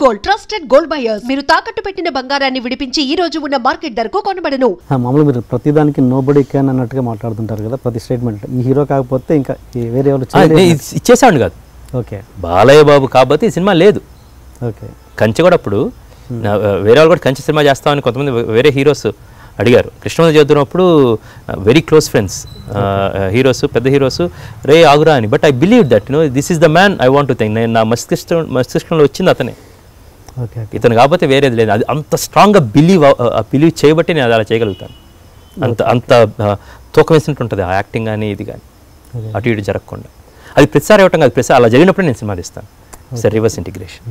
Gold trusted gold buyers. మీరు తాకట్టు పెట్టిన బంగారాన్ని విడిపించి ఈ రోజు ఉన్న మార్కెట్ ధరకు కొనబడను. మామూలుగా మీరు ప్రతిదానికి నోబడీ క్యాన్ అన్నట్టుగా మాట్లాడుతుంటారు కదా ప్రతి స్టేట్మెంట్. ఈ హీరో కాకపోతే ఇంకా వేరే ఎవరు ఇచ్చేసాడు కాదు. ఓకే, బాలయ్య బాబు కాకపోతే ఈ సినిమా లేదు. ఓకే, కంచె కూడా అప్పుడు వేరే వాళ్ళు కూడా కంచె సినిమా చేస్తామని కొంతమంది వేరే హీరోస్ అడిగారు. కృష్ణవంశ చదువుతున్నప్పుడు వెరీ క్లోజ్ ఫ్రెండ్స్ హీరోస్, పెద్ద హీరోస్, రే ఆగురా అని. But I believe that this is the man I want to think. నేను నా మస్తిష్కంలో వచ్చింది అతనే, ఇతను కాకపోతే వేరేది లేదు. అది అంత స్ట్రాంగ్గా బిలీవ్ చేయబట్టి నేను అలా చేయగలుగుతాను. అంత తూకం వేసినట్టు ఉంటుంది ఆ యాక్టింగ్ కానీ ఇది కానీ, అటు ఇటు జరగకుండా. అది ప్రతిసారి ఇవ్వటం కాదు, ప్రతిసారి అలా జరిగినప్పుడు నేను సినిమా తీస్తాను. Sir reverse integration.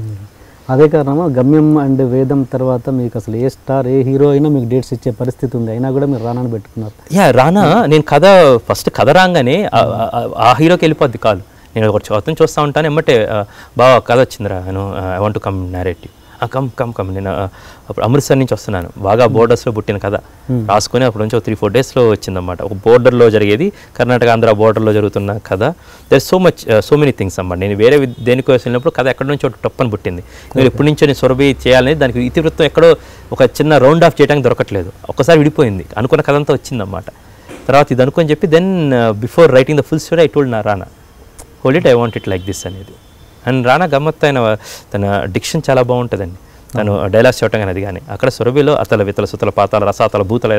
అదే కారణమా గమ్యం అండ్ వేదం తర్వాత మీకు అసలు ఏ స్టార్ ఏ హీరో అయినా మీకు డేట్స్ ఇచ్చే పరిస్థితి ఉంది, అయినా కూడా మీరు రానాని పెట్టుకున్నారు? రానా నేను ఫస్ట్ కథ రాగానే ఆ హీరోకి వెళ్ళిపోద్ది కాదు. నేను ఒక అతను చూస్తూ ఉంటాను, ఎమ్మటే బాగా కథ వచ్చిందిరా, I want to come narrative, come నేను అప్పుడు అమృత్సర్ నుంచి వస్తున్నాను, బాగా బోర్డర్స్లో పుట్టిన కథ రాసుకొని అప్పుడు నుంచి 3-4 డేస్లో వచ్చిందన్నమాట. ఒక బోర్డర్లో జరిగేది, కర్ణాటక ఆంధ్ర బోర్డర్లో జరుగుతున్న కథ. దర్ సో మెనీ థింగ్స్ అన్నమాట. నేను వేరే దేనికోసం వెళ్ళినప్పుడు కథ ఎక్కడి నుంచి ఒక టప్పని పుట్టింది. నేను ఎప్పటి నుంచో నేను సొరబి చేయాలని దానికి ఇతివృత్తం ఎక్కడో ఒక చిన్న రౌండ్ ఆఫ్ చేయడానికి దొరకట్లేదు. ఒక్కసారి విడిపోయింది, అనుకున్న కథ అంతా వచ్చిందన్నమాట. తర్వాత ఇది అనుకొని చెప్పి then before writing the full story I told నా Rana hold it, I want it like this అనేది. అండ్ రానా గమ్మత్ అయిన తన డిక్షన్ చాలా బాగుంటుందండి. తను డైలాగ్స్ చెప్పడం కానీ అది కానీ అక్కడ సురభిలో అతల వితల సుతల పాతాల రసాతల భూతల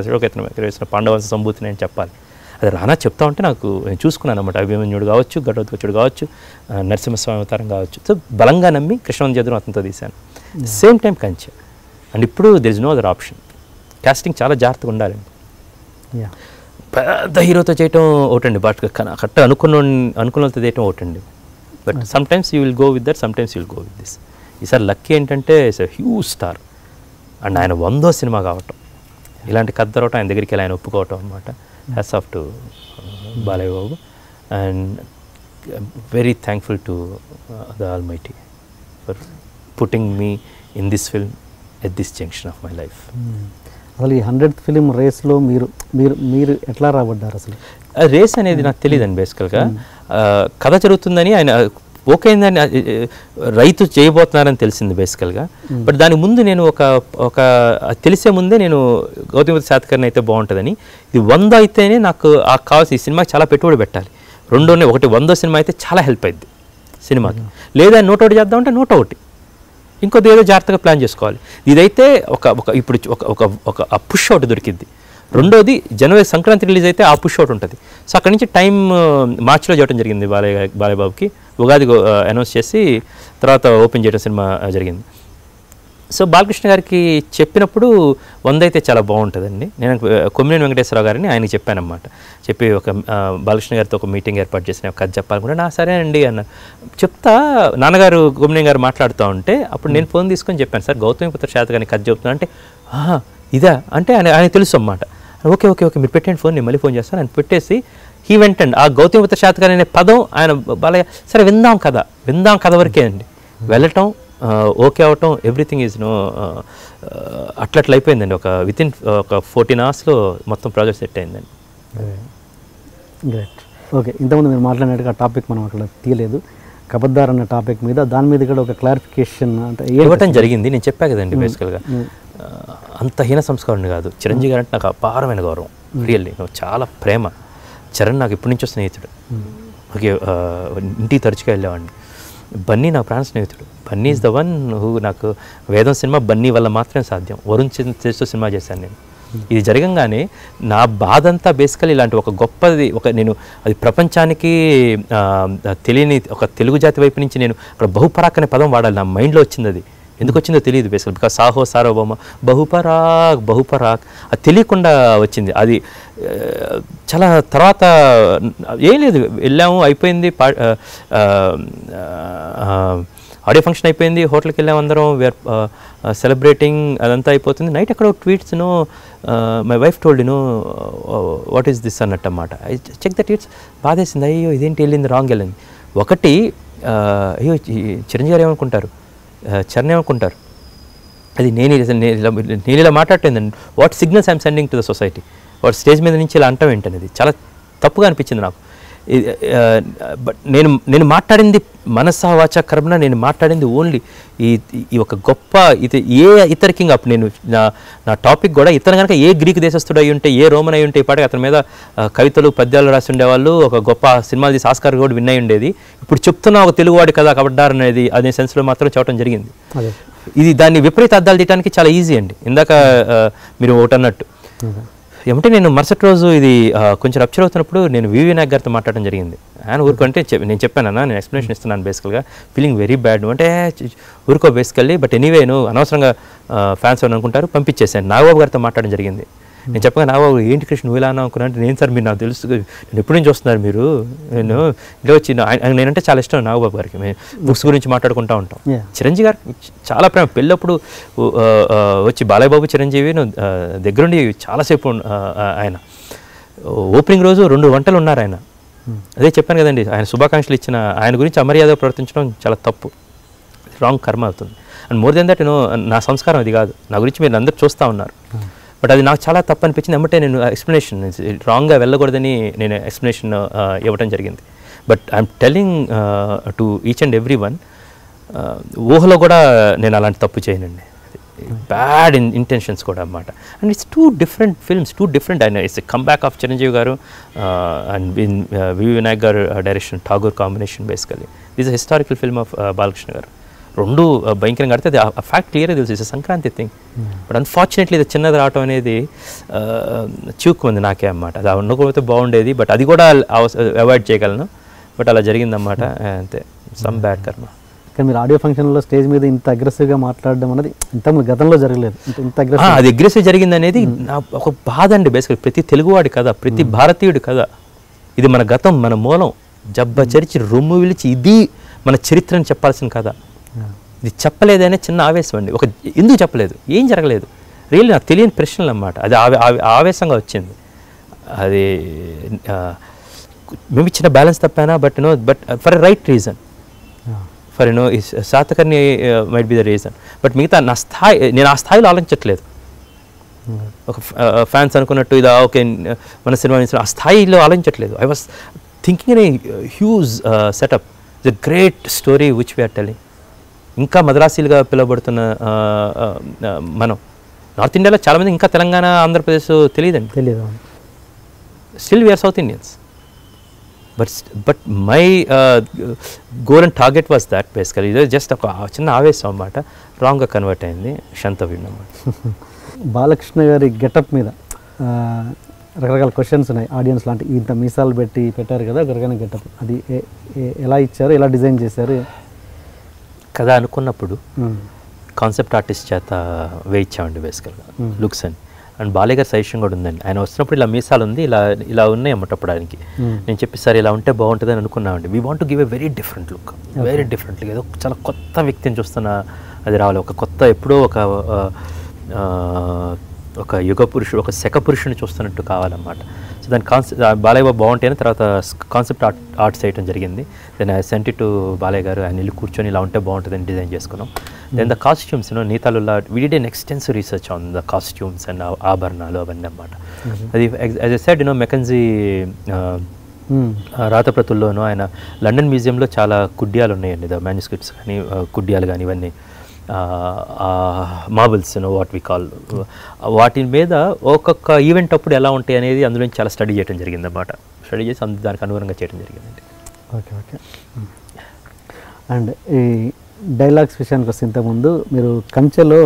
వేసిన పాండవంశ సంభూతిని అని చెప్పాలి. అది రానా చెప్తా ఉంటే నాకు నేను చూసుకున్నాను అనమాట. అభిమన్యుడు కావచ్చు, ఘటోత్కచుడు కావచ్చు, నరసింహస్వామి అవతారం కావచ్చు. సో బలంగా నమ్మి కృష్ణవంశ చదువు అతనితో తీశాను. Same time Kanche. అండ్ ఇప్పుడు there is no other option. Casting చాలా జాగ్రత్తగా ఉండాలండి. పెద్ద హీరోతో చేయటం ఒకటండి, బట్ కరెక్ట్ అనుకున్నతో చేయటం ఒకటండి. But some times you will go with that, some times you will go with this. ఈసారి లక్కీ ఏంటంటే it's a huge star and ఆయన 100వ సినిమా కావటం, ఇలాంటి కథ దొరకటం, ఆయన దగ్గరికి వెళ్ళి ఆయన ఒప్పుకోవటం అనమాట. Hats off to Balayya Babu and very thankful to the almighty for putting me in this film at this junction of my life. అసలు ఈ 100th ఫిలిం రేస్లో మీరు ఎట్లా రాబడ్డారు? అసలు రేస్ అనేది నాకు తెలియదండి. బేసికల్గా కథ జరుగుతుందని ఆయన ఓకే అయిందని రైతు చేయబోతున్నారని తెలిసింది బేసికల్గా. బట్ దాని ముందు నేను ఒక తెలిసే ముందే నేను గౌతమి శాతకర్ణి అయితే బాగుంటుందని, ఇది 100 అయితేనే నాకు కావాల్సి ఈ సినిమాకి చాలా పెట్టుబడి పెట్టాలి. రెండోనే 100వ సినిమా అయితే చాలా హెల్ప్ అయింది సినిమాకి. లేదా 101 చేద్దామంటే 101 ఇంకొద్ది ఏదో జాగ్రత్తగా ప్లాన్ చేసుకోవాలి. ఇదైతే ఇప్పుడు ఒక పుష్ అవుట్ దొరికింది. రెండోది జనవరి సంక్రాంతి రిలీజ్ అయితే ఆ పుష్ అవుట్ ఉంటుంది. సో అక్కడి నుంచి టైం మార్చిలో చేయడం జరిగింది. బాలయ్య బాబుకి ఉగాది అనౌన్స్ చేసి తర్వాత ఓపెన్ చేయడం సినిమా జరిగింది. సో బాలకృష్ణ గారికి చెప్పినప్పుడు 100 అయితే చాలా బాగుంటుందండి. నేను కొమ్మినేని వెంకటేశ్వరరావు గారిని ఆయనకి చెప్పానమాట. చెప్పి ఒక బాలకృష్ణ గారితో ఒక మీటింగ్ ఏర్పాటు చేసిన కథ చెప్పాలనుకుంటే నా సరే అండి అన్న చెప్తా. నాన్నగారు కొమ్మినేని గారు మాట్లాడుతూ ఉంటే అప్పుడు నేను ఫోన్ తీసుకొని చెప్పాను, సార్ గౌతమిపుత్ర శాతకర్ణి కథ చెప్తున్నా అంటే ఇదా అంటే ఆయన తెలుసు అన్నమాట. ఓకే ఓకే ఓకే మీరు పెట్టండి ఫోన్, నేను మళ్ళీ ఫోన్ చేస్తాను. ఆయన పెట్టేసి హీ వెంట్ అండ్ ఆ గౌతమిపుత్ర శాతకర్ణి అనే పదం ఆయన బాలయ్య సరే విందాం కథ వరకే అండి. వెళ్ళటం ఓకే అవటం ఎవ్రీథింగ్ ఈజ్ అట్లా అయిపోయిందండి. వితిన్ ఒక 14 అవర్స్లో మొత్తం ప్రాజెక్ట్ సెట్ అయిందండి. గ్రేట్. ఓకే, ఇంతకుముందు మీరు మాట్లాడినట్టుగా టాపిక్ మనం అక్కడ తీయలేదు, కబద్దార్ అన్న టాపిక్ మీద. దాని మీద కూడా ఒక క్లారిఫికేషన్ అంటే ఇవ్వటం జరిగింది. నేను చెప్పా కదండి బేసికల్గా అంత హీన సంస్కారం కాదు. చిరంజీవి గారు అంటే నాకు అపారమైన గౌరవం, రియల్లీ చాలా ప్రేమ. చరణ్ నాకు ఇప్పటి నుంచో స్నేహితుడు. ఓకే, ఇంటికి తరచుగా వెళ్ళేవాడిని. బన్నీ నా ప్రాణ స్నేహితుడు. Bunny is the one who నాకు వేదం సినిమా బన్నీ వల్ల మాత్రమే సాధ్యం. వరుణ్ చేస్తూ సినిమా చేశాను నేను. ఇది జరగంగానే నా బాధ అంతా బేసికల్ ఇలాంటి ఒక గొప్పది నేను అది ప్రపంచానికి తెలియని ఒక తెలుగు జాతి వైపు నుంచి నేను అక్కడ బహుపరాక్ అనే పదం వాడాలి. నా మైండ్లో వచ్చింది. అది ఎందుకు వచ్చిందో తెలియదు బేసికల్. బికాస్ సాహో సార్వభౌమ బహుపరాక్ అది తెలియకుండా వచ్చింది. అది చాలా తర్వాత ఏం లేదు, వెళ్ళాము అయిపోయింది, ఆడియో ఫంక్షన్ అయిపోయింది, హోటల్కి వెళ్ళాము అందరం, వేర్ సెలబ్రేటింగ్ అదంతా అయిపోతుంది. నైట్ ఎక్కడో tweets my wife told what is this అన్నట్టు అన్నమాట. ఐ చెక్ ద ట్వీట్స్, బాధేసింది. అయ్యో ఇదేంటి వెళ్ళింది రాంగ్ వెళ్ళింది. ఒకటి అయ్యో చిరంజీవి గారు ఏమనుకుంటారు, చరణ్ ఏమనుకుంటారు, అది నేను ఇలా మాట్లాడుతుందండి. What signals I'm sending to the society, what stage మీద నుంచి ఇలా అంటాం ఏంటనేది చాలా తప్పుగా అనిపించింది నాకు. బట్ నేను మాట్లాడింది మనసా వాచా కర్మన, నేను మాట్లాడింది ఓన్లీ ఈ ఒక గొప్ప ఇతర కింగ్. అప్పుడు నేను నా టాపిక్ కూడా ఇతను కనుక ఏ గ్రీక్ దేశస్థుడు అయి ఉంటే, ఏ రోమన్ అయి ఉంటే, ఇప్పటికి అతని మీద కవితలు పద్యాలు రాసి ఉండేవాళ్ళు, ఒక గొప్ప సినిమాలు తీసి ఆస్కార్ కూడా విన్ అయి ఉండేది. ఇప్పుడు చెప్తున్న ఒక తెలుగువాడి కథ కబడ్డారు అనేది అనే సెన్స్లో మాత్రం చెప్పడం జరిగింది. ఇది దాన్ని విపరీత అర్థాలు తీయడానికి చాలా ఈజీ అండి. ఇందాక మీరు ఒకటి అన్నట్టు ఏమంటే, నేను మరుసటి రోజు ఇది కొంచెం రప్చర్ అవుతున్నప్పుడు నేను వివి నాయక్ గారితో మాట్లాడడం జరిగింది. ఆయన ఊరుకుంటే నేను చెప్పానన్నా, నేను ఎక్స్ప్లెనేషన్ ఇస్తున్నాను బేసికల్గా, ఫీలింగ్ వెరీ బ్యాడ్ అంటే ఊరుకో బేసికల్లీ, బట్ ఎనీవే నువ్వు అనవసరంగా ఫ్యాన్స్ అని అనుకుంటారు, పంపించేసాను. నాగబాబు గారితో మాట్లాడడం జరిగింది. నేను చెప్పగా నాగబాబు ఏంటి కృష్ణ నువ్వు ఇలా అన్నా అనుకున్నా అంటే, నేను సార్ మీరు నాకు తెలుసు, నేను ఎప్పుడు నుంచి వస్తున్నారు మీరు, నేను ఇంట్లో వచ్చి నేనంటే చాలా ఇష్టం నాగబాబు గారికి, మేము బుక్స్ గురించి మాట్లాడుకుంటూ ఉంటాం. చిరంజీవి గారికి చాలా ప్రేమ. పెళ్ళప్పుడు వచ్చి బాలయ్య బాబు చిరంజీవి దగ్గరుండి చాలాసేపు ఆయన ఓపెనింగ్ రోజు 2 గంటలు ఉన్నారు ఆయన. అదే చెప్పాను కదండి, ఆయన శుభాకాంక్షలు ఇచ్చిన ఆయన గురించి అమర్యాద ప్రవర్తించడం చాలా తప్పు, రాంగ్ కర్మ అవుతుంది. అండ్ మోర్ దెన్ దట్ నా సంస్కారం అది కాదు, నా గురించి మీరు అందరూ చూస్తూ ఉన్నారు. బట్ అది నాకు చాలా తప్పు అనిపించింది. ఏమంటే నేను ఎక్స్ప్లెనేషన్ రాంగ్గా వెళ్ళకూడదని నేను ఎక్స్ప్లెనేషన్ ఇవ్వడం జరిగింది. But I'm telling to each and every one, ఊహలో కూడా నేను అలాంటి తప్పు చేయనండి. బ్యాడ్ ఇంటెన్షన్స్ కూడా అన్నమాట. And it's 2 different films, 2 different. ఆయన it's come back of Chiranjeevi garu and V V Vinayak garu direction, Tagore combination. Basically this is historical film of Balakrishna garu. 2 భయంకరంగా ఆడితే ఆ ఫ్యాక్ట్ క్లియర్గా తెలుసు, it's Sankranti thing. But unfortunately ఇది చిన్నది రావటం అనేది చూక్కుంది నాకే అన్నమాట. అది ఉండకపోతే బాగుండేది, బట్ అది కూడా అవాయిడ్ చేయగలను. బట్ అలా జరిగిందన్నమాట, అంతే. సమ్ బ్యాడ్ కర్మ. కానీ మీరు ఆడియో ఫంక్షన్లో స్టేజ్ మీద ఇంత అగ్రెసివ్గా మాట్లాడడం అనేది ఇంతకుముందు గతంలో జరగలేదు. ఇంత అది అగ్రెసివ్ జరిగింది అనేది నా ఒక బాధ అండి. బేసికల్ ప్రతి తెలుగువాడి కథ, ప్రతి భారతీయుడి కథ, ఇది మన గతం, మన మూలం, జబ్బ చరిచి రొమ్ము విలిచి ఇది మన చరిత్రని చెప్పాల్సిన కథ. ఇది చెప్పలేదనే చిన్న ఆవేశం అండి. ఎందుకు చెప్పలేదు, ఏం జరగలేదు, రియల్లీ నాకు తెలియని ప్రశ్నలు అన్నమాట. అది ఆవేశంగా వచ్చింది. అది మేము ఇచ్చిన బ్యాలెన్స్ తప్పానా, but for a right reason, for Satakarni might be the reason. But మిగతా నా స్థాయి, నేను ఆ స్థాయిలో ఆలోచించట్లేదు. ఒక ఫ్యాన్స్ అనుకున్నట్టు ఇదా ఓకే మన సినిమా ఆ స్థాయిలో ఆలోచించట్లేదు. I was thinking in a huge setup, the great story which we're telling. ఇంకా మద్రాసీలుగా పిలువబడుతున్న మనం నార్త్ ఇండియాలో చాలామంది ఇంకా తెలంగాణ, ఆంధ్రప్రదేశ్ తెలియదు. Still we are south Indians. But my goal and target was that basically. ఇది జస్ట్ ఒక చిన్న ఆవేశం అన్నమాట, రాంగ్గా కన్వర్ట్ అయింది. శంతవీడు అన్నమాట. బాలకృష్ణ గారి గెటప్ మీద రకరకాల క్వశ్చన్స్ ఉన్నాయి ఆడియన్స్. లాంటి ఇంత మీసాలు పెట్టారు కదా, ఒకరికైనా గెటప్ అది ఎలా ఇచ్చారు, ఎలా డిజైన్ చేశారు కదా అనుకున్నప్పుడు కాన్సెప్ట్ ఆర్టిస్ట్ చేత వేయించామండి బేసికల్గా లుక్స్ అని. అండ్ బాలయ్య గారి సజెషన్ కూడా ఉందండి. ఆయన వస్తున్నప్పుడు ఇలా మీసాలు ఉంది, ఇలా ఉన్నాయి అన్నమాట అప్పడానికి. నేను చెప్పి సార్ ఇలా ఉంటే బాగుంటుంది అని అనుకున్నామండి. We want to give a very different look, very different. ఏదో చాలా కొత్త వ్యక్తిని చూస్తున్న అది రావాలి, ఒక కొత్త ఎప్పుడో ఒక యుగ పురుషుడు, ఒక శక పురుషుని చూస్తున్నట్టు కావాలన్నమాట. సో దాని బాలయ్య బాబు బాగుంటేనే తర్వాత కాన్సెప్ట్ ఆర్ట్స్ చేయడం జరిగింది. Then I sent it to Balayya గారు. ఆయన వెళ్ళి కూర్చొని ఇలా ఉంటే బాగుంటుందని డిజైన్ చేసుకున్నాం. దెన్ ద కాస్ట్యూమ్స్, నీతాలుల్లా we did an extensive research on the costumes and ఆభరణాలు అవన్నీ అన్నమాట. అది యాజ్ ఎ సెడ్ మెకన్జీ రాతప్రతుల్లోనూ ఆయన లండన్ మ్యూజియంలో చాలా కుడ్యాలు ఉన్నాయండి, ద మ్యాన్యుస్క్రిప్ట్స్ కానీ కుడ్యాలు కానీ ఇవన్నీ మార్బుల్స్ వాట్ వి కాల్, వాటి మీద ఒక్కొక్క ఈవెంట్ అప్పుడు ఎలా ఉంటాయి అనేది అందులో చాలా స్టడీ చేయడం జరిగింది అన్నమాట. స్టడీ చేసి దానికి అనుగుణంగా చేయడం జరిగిందండి. Okay okay. అండ్ ఈ డైలాగ్స్ విషయానికి వస్తే ఇంతకుముందు మీరు కంచెలో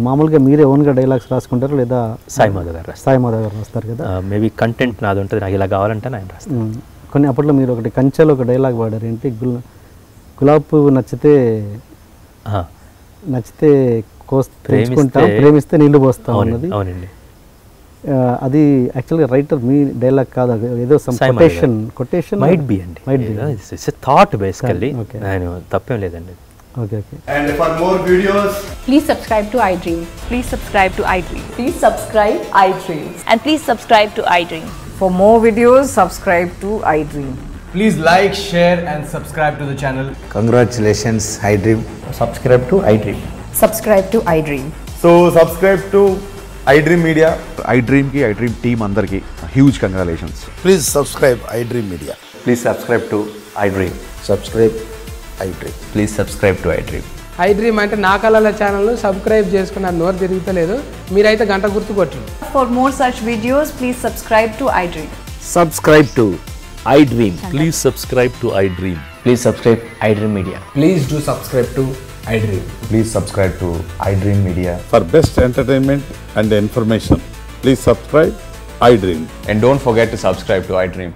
మామూలుగా మీరే ఓన్గా డైలాగ్స్ రాసుకుంటారు లేదా సాయి మాధవ్ గారు రాస్తారు కదా? మేబీ కంటెంట్ నాది ఉంటుంది, నాకు ఇలా కావాలంటే ఆయన రాస్తాను. కొన్ని అప్పట్లో మీరు ఒకటి కంచెలో ఒక డైలాగ్ వాడారు, ఏంటి గులాబ్ పువ్వు నచ్చితే పెంచుకుంటాం, ప్రేమిస్తే నీళ్లు పోస్తాం అన్నది. అవునండి. అది యాక్చువల్గా రైటర్ మీ డైలాగ్ కాదు, ఏదో కొటేషన్ మైట్ బి అండి, ఇట్స్ ఎ థాట్ బేసికల్లీ. నేను తప్పేం లేదండి. Okay. And for more videos, please subscribe to iDream. Please subscribe to iDream. Please subscribe iDream. And please subscribe to iDream. For more videos, subscribe to iDream. please like, share and subscribe to the channel. Congratulations, iDream. Subscribe to iDream. Subscribe to iDream. So subscribe to iDream Media. iDream team andarki huge congratulations. Please subscribe iDream Media. Please subscribe to iDream. Subscribe iDream. Please subscribe to iDream. I dream అంటే నా కళల channel subscribe చేసుకున్న నోరు తిరుగుతలేదు మీరైతే గంట గుర్తు కొట్టండి. For more such videos, please subscribe to iDream. Subscribe to iDream. Please subscribe to iDream. Please subscribe iDream Media. Please do subscribe to iDream. Please subscribe to iDream Media. For best entertainment and information, please subscribe iDream. And don't forget to subscribe to iDream.